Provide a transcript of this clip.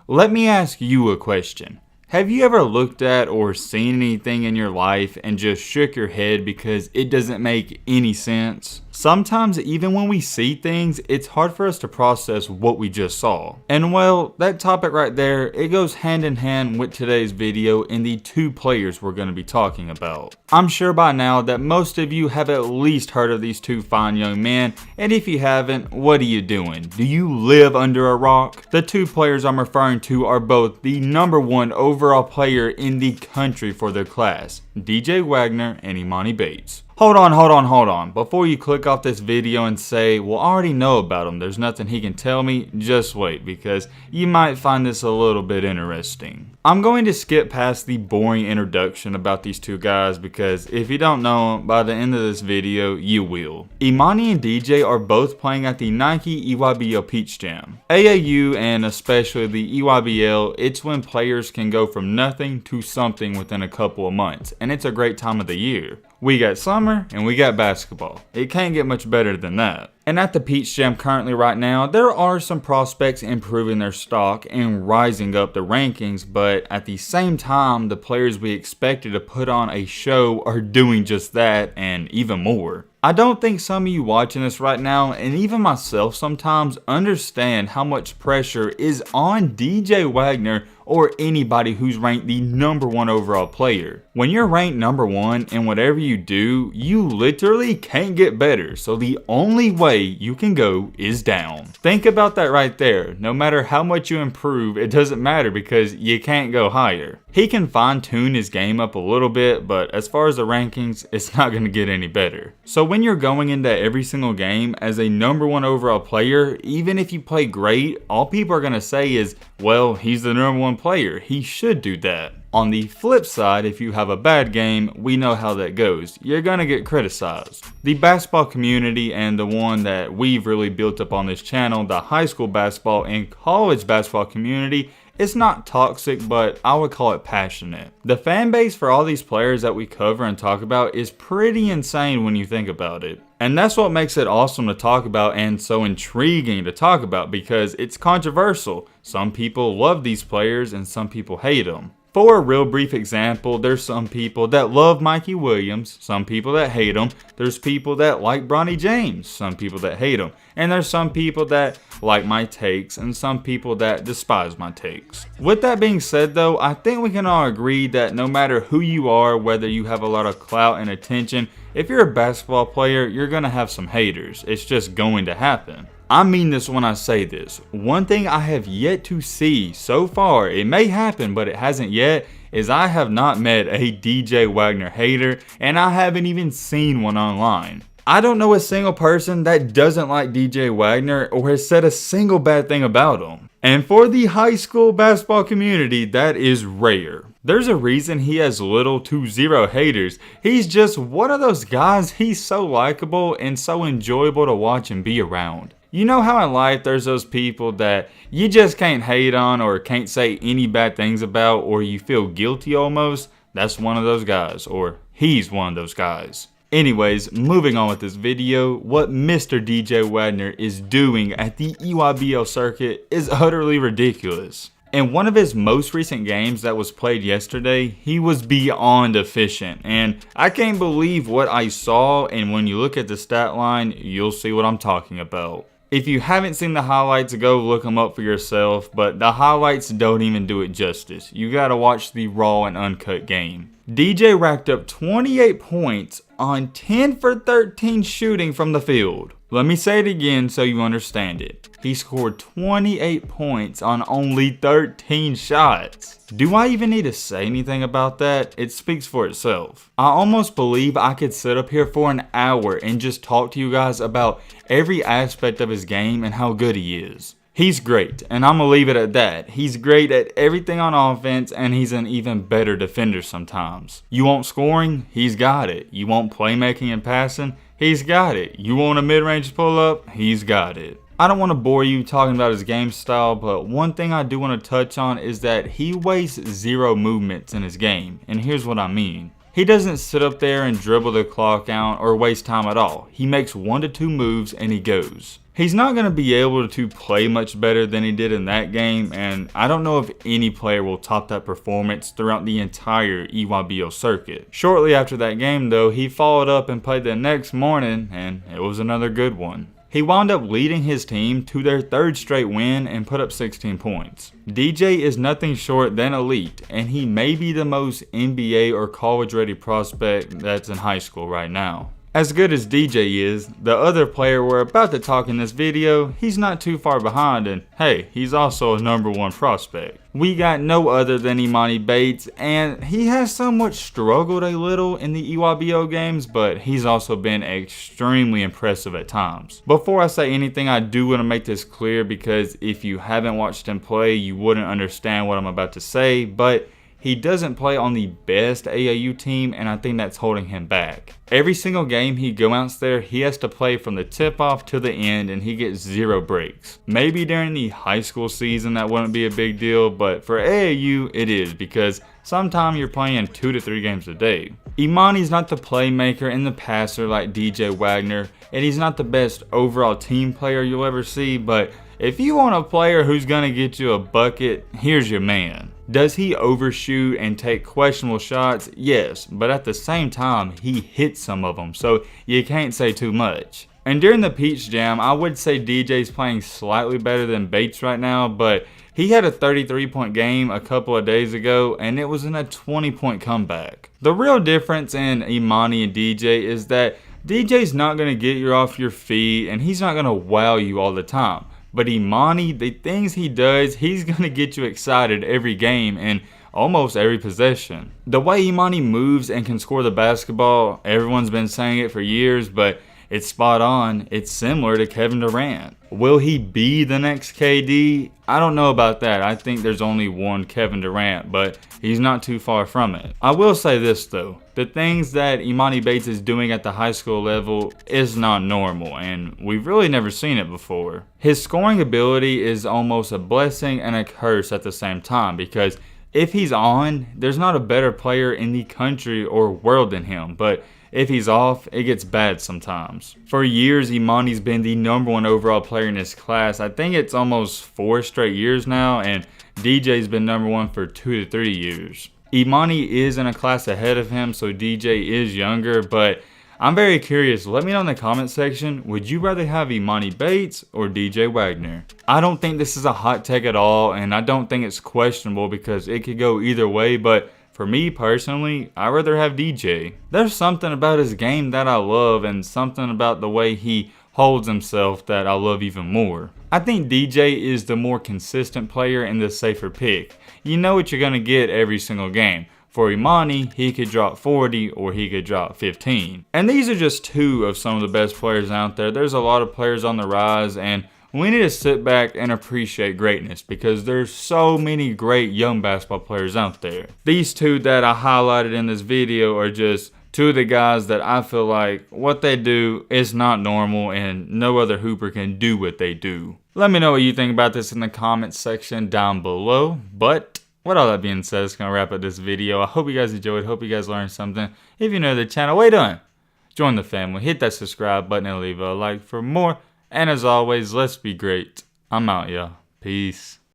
Let me ask you a question. Have you ever looked at or seen anything in your life and just shook your head because it doesn't make any sense? Sometimes even when we see things, it's hard for us to process what we just saw. And well, that topic right there, it goes hand in hand with today's video and the two players we're going to be talking about. I'm sure by now that most of you have at least heard of these two fine young men, and if you haven't, what are you doing? Do you live under a rock? The two players I'm referring to are both the #1 overall player in the country for their class, DJ Wagner and Emoni Bates. Hold on. Before you click off this video and say, well, I already know about him, there's nothing he can tell me, just wait, because you might find this a little bit interesting. I'm going to skip past the boring introduction about these two guys because if you don't know them, by the end of this video, you will. Emoni and DJ are both playing at the Nike EYBL Peach Jam. AAU and especially the EYBL, it's when players can go from nothing to something within a couple of months, and it's a great time of the year. We got summer and we got basketball. It can't get much better than that. And at the Peach Jam currently right now, there are some prospects improving their stock and rising up the rankings, but at the same time, the players we expected to put on a show are doing just that and even more. I don't think some of you watching this right now, and even myself sometimes, understand how much pressure is on DJ Wagner or anybody who's ranked the #1 overall player. When you're ranked #1 in whatever you do, you literally can't get better, so the only way you can go is down. Think about that right there. No matter how much you improve, it doesn't matter because you can't go higher. He can fine-tune his game up a little bit, but as far as the rankings, it's not going to get any better. So when you're going into every single game as a #1 overall player, even if you play great, all people are going to say is, well, he's the #1 player, he should do that. On the flip side, if you have a bad game, we know how that goes. You're gonna get criticized. The basketball community, and the one that we've really built up on this channel, the high school basketball and college basketball community, it's not toxic, but I would call it passionate. The fan base for all these players that we cover and talk about is pretty insane when you think about it. And that's what makes it awesome to talk about and so intriguing to talk about because it's controversial. Some people love these players and some people hate them. For a real brief example, there's some people that love Mikey Williams, some people that hate him, there's people that like Bronny James, some people that hate him, and there's some people that like my takes and some people that despise my takes. With that being said though, I think we can all agree that no matter who you are, whether you have a lot of clout and attention, if you're a basketball player, you're gonna have some haters. It's just going to happen. I mean this when I say this. One thing I have yet to see so far, it may happen but it hasn't yet, is I have not met a DJ Wagner hater and I haven't even seen one online. I don't know a single person that doesn't like DJ Wagner or has said a single bad thing about him. And for the high school basketball community, that is rare. There's a reason he has little to zero haters. He's just one of those guys, he's so likable and so enjoyable to watch and be around. You know how in life there's those people that you just can't hate on or can't say any bad things about or you feel guilty almost? That's one of those guys, or he's one of those guys. Anyways, moving on with this video, what Mr. DJ Wagner is doing at the EYBL circuit is utterly ridiculous. In one of his most recent games that was played yesterday, he was beyond efficient, and I can't believe what I saw, and when you look at the stat line, you'll see what I'm talking about. If you haven't seen the highlights, go look them up for yourself, but the highlights don't even do it justice. You gotta watch the raw and uncut game. DJ racked up 28 points on 10 for 13 shooting from the field. Let me say it again so you understand it. He scored 28 points on only 13 shots. Do I even need to say anything about that? It speaks for itself. I almost believe I could sit up here for an hour and just talk to you guys about every aspect of his game and how good he is. He's great, and I'm gonna leave it at that. He's great at everything on offense, and he's an even better defender sometimes. You want scoring? He's got it. You want playmaking and passing? He's got it. You want a mid-range pull-up? He's got it. I don't want to bore you talking about his game style, but one thing I do want to touch on is that he wastes zero movements in his game, and here's what I mean. He doesn't sit up there and dribble the clock out or waste time at all. He makes 1 to 2 moves and he goes. He's not going to be able to play much better than he did in that game, and I don't know if any player will top that performance throughout the entire EYBL circuit. Shortly after that game though, he followed up and played the next morning, and it was another good one. He wound up leading his team to their 3rd straight win and put up 16 points. DJ is nothing short than elite, and he may be the most NBA or college ready prospect that's in high school right now. As good as DJ is, the other player we're about to talk in this video, he's not too far behind, and hey, he's also a #1 prospect. We got no other than Emoni Bates, and he has somewhat struggled a little in the EYBL games, but he's also been extremely impressive at times. Before I say anything, I do want to make this clear because if you haven't watched him play, you wouldn't understand what I'm about to say, but he doesn't play on the best AAU team, and I think that's holding him back. Every single game he goes out there, he has to play from the tip-off to the end, and he gets 0 breaks. Maybe during the high school season that wouldn't be a big deal, but for AAU it is, because sometimes you're playing 2 to 3 games a day. Emoni's not the playmaker and the passer like DJ Wagner, and he's not the best overall team player you'll ever see, but if you want a player who's going to get you a bucket, here's your man. Does he overshoot and take questionable shots? Yes, but at the same time, he hits some of them, so you can't say too much. And during the Peach Jam, I would say DJ's playing slightly better than Bates right now, but he had a 33-point game a couple of days ago, and it was in a 20-point comeback. The real difference in Emoni and DJ is that DJ's not going to get you off your feet, and he's not going to wow you all the time. But Emoni, the things he does, he's going to get you excited every game and almost every possession. The way Emoni moves and can score the basketball, everyone's been saying it for years, but it's spot on. It's similar to Kevin Durant. Will he be the next KD? I don't know about that. I think there's only one Kevin Durant, but he's not too far from it. I will say this though. The things that Emoni Bates is doing at the high school level is not normal, and we've really never seen it before. His scoring ability is almost a blessing and a curse at the same time, because if he's on, there's not a better player in the country or world than him, but if he's off, it gets bad sometimes. For years, Emoni's been the #1 overall player in his class. I think it's almost 4 straight years now, and DJ's been #1 for 2 to 3 years. Emoni is in a class ahead of him, so DJ is younger, but I'm very curious. Let me know in the comment section, would you rather have Emoni Bates or DJ Wagner? I don't think this is a hot take at all, and I don't think it's questionable because it could go either way, but for me personally, I'd rather have DJ. There's something about his game that I love, and something about the way he holds himself that I love even more. I think DJ is the more consistent player and the safer pick. You know what you're going to get every single game. For Emoni, he could drop 40 or he could drop 15. And these are just 2 of some of the best players out there. There's a lot of players on the rise, and we need to sit back and appreciate greatness because there's so many great young basketball players out there. These 2 that I highlighted in this video are just 2 of the guys that I feel like what they do is not normal and no other hooper can do what they do. Let me know what you think about this in the comments section down below. But with all that being said, it's going to wrap up this video. I hope you guys enjoyed. Hope you guys learned something. If you're new to the channel, what are you doing? Join the family. Hit that subscribe button and leave a like for more. And as always, let's be great. I'm out, y'all. Peace.